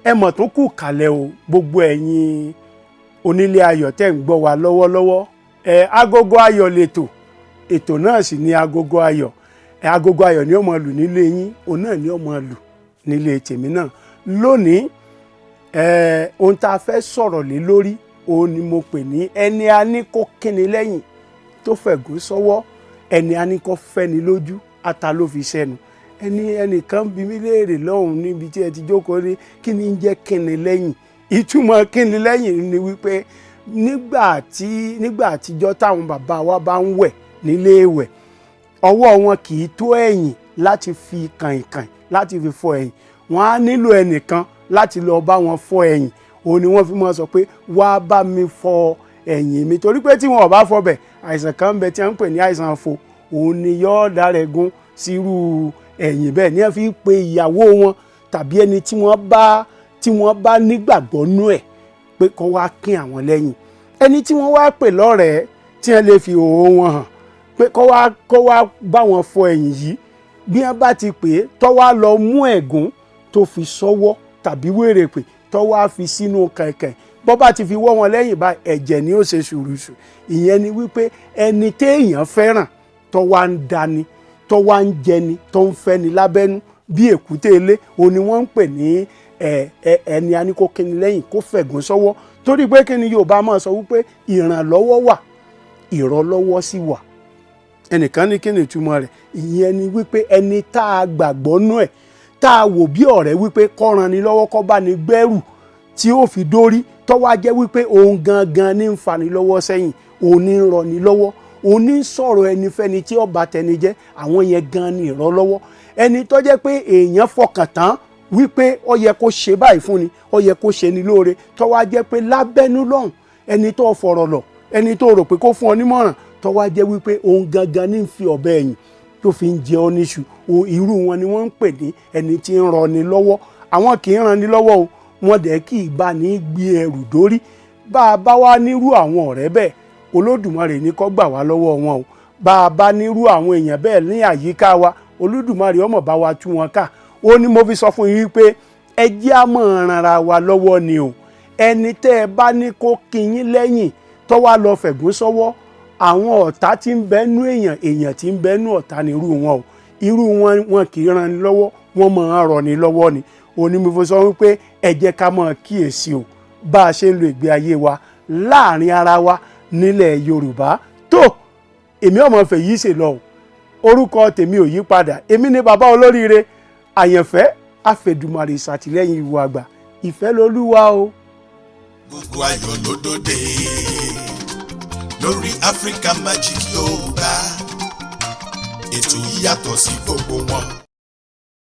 ẹ mọ̀ tó kù kalẹ̀ o gbogbo ẹ̀yin onílé ayọ̀ tẹ́ ń gbọ́ wa lọ́wọ́lọ́wọ́ agogo ayọ̀ ètò náà sì ni agogo ayọ̀ agogo ayọ̀ ni ó máa lù nílé yín òun náà ni ó máa lù nílé tèmi náà lónìí ohun tá a fẹ́ sọ̀rọ̀ lé lórí òun ni mo pè ní ẹni a ní kó kíni lẹ́yìn tó fẹ̀gún sọ́wọ́ ẹni a ní kó fẹ́ni lójú ata ló fi sẹ́nu ẹnìkan bí mi léèrè lọ́hùn níbi tí ẹ ti jókòó rí kí ni ń jẹ́ kíni lẹ́yìn ìtumọ̀ kíni lẹ́yìn ni wípé nígbà àtijọ́ táwọn bàbá wa bá ń wẹ̀ nílé ìwẹ̀ ọwọ́ wọn kì í tó ẹ̀yìn láti fi kàìnkàìn láti fi fọ ẹ̀yìn wọ́n á nílò ẹnìkan láti lọ bá wọn fọ ẹ̀yìn òun ni wọ́n fi máa sọ pé wá bá mi fọ ẹ̀yìn mi torí pé tí wọn ò bá fọ bẹ̀ àìsàn kan ń bẹ tí wọ́n ń pè ní àìsàn àfo òun ni yóò dárẹ̀ gún sírú ẹ̀yìn bẹ́ẹ̀ ni wọ́n fi pe ìyàwó wọn tàbí ẹni tí wọ́n bá nígbàgbọ́ nú ẹ̀ pé kó wá kín àwọn lẹ́yìn ẹni tí wọ́n wá pè lọ́rẹ̀ẹ́ tí wọ́n lè fi òwò wọn hàn pé kó wá bá wọn fọ ẹ̀yìn yìí bí wọ́n bá ti pè é tó wá lọ mú ẹ̀gún tó fi sọ́wọ́ tàbí wèrè pè tó wá fi sínú kẹ̀kẹ́ bó bá ti fi wọ́ wọn lẹ́yìn bá ẹ̀jẹ̀ ni ó ṣe ṣùrùṣù ìyẹn ni wípé ẹni téèyàn fẹ́ràn tó wá ń dani tó wá ń jẹni tó ń fẹ́ni lábẹ́nú bí èkúté ilé òun ni wọ́n ń pè ní ẹni a ní kó kíni lẹ́yìn kó fẹ̀gún sọ́wọ́ torí pé kíni Yorùbá máa sọ wípé ìrànlọ́wọ́ wà ìrànlọ́wọ́ sì wà ẹnìkan ní kíni ìtumọ̀ rẹ̀ ìyẹn ni wípé ẹni tá a gbàgbọ́ nú ẹ̀ tá a wò bí ọ̀rẹ́ wípé kó ràn ni lọ́wọ́ kó bá ní gbẹ́rù tí ó fi dórí tó wá jẹ́ wípé òun gangan ní ń fani lọ́wọ́ sẹ́yìn òun ní ń rọni lọ́wọ́ òun ní sọ̀rọ̀ ẹni fẹ́ni tí ó bá tẹni jẹ́ àwọn yẹn gan ni ìrànlọ́wọ́ ẹni tó jẹ́ pé èèyàn fọkàn tán wípé ó yẹ kó ṣe báyìí fún ni ó yẹ kó ṣe ni lóore tó wá jẹ́ pé lábẹ́nú lọ́hùn ẹni tó fọ̀rọ̀ lọ̀ ẹni tó rò pé kó fún ọ nímọ̀ràn tó wá jẹ́ wípé òun gangan ní fi ọ̀bẹ ẹ̀yìn tó fi ń jẹ ọ́ níṣu irú wọn ni wọ́n ń pè ní ẹni tí ń rani lọ́wọ́ àwọn kì í ran ni lọ́wọ́ o wọ́n dẹ̀ kì í bá ní gbé ẹrù dórí bá a bá wá nírú àwọn ọ̀rẹ́ bẹ́ẹ̀ Olódùmarè ní kó gbà wá lọ́wọ́ wọn o bá a bá nírú àwọn èèyàn bẹ́ẹ̀ ní àyíká wa Olódùmarè ọmọ bá wa tú wọn ká ó ní mo fi sọ fún yín pé ẹ jẹ́ á máa ran ara wa lọ́wọ́ ni o ẹni tẹ́ ẹ bá ní kó kí yín lẹ́yìn tó wá lọ fẹ̀gún sọ́wọ́ àwọn ọ̀tá tí ń bẹ́nu èèyàn tí ń bẹ́nu ọ̀tá ni irú wọn o irú wọn kì í ran ni lọ́wọ́ wọn máa ń rọ ni lọ́wọ́ ni ó ní mo fi sọ wípé ẹ jẹ́ ká máa kíyèsí o bá a ṣe ń lo ìgbé ayé wa láàrin ara wa nílẹ̀ Yorùbá tó èmi ọmọ fèyí ṣe lọ orúkọ tèmi ò yí padà èmi ni bàbá olóríire àyànfẹ́ àfẹ̀dùmarè ṣàtìlẹ́yìn ìwà àgbà ìfẹ́ lolúwa o. gbogbo ayọ̀ ló dòde lórí Africa Magic Yorùbá ètò yìí yàtọ̀ sí gbogbo wọn.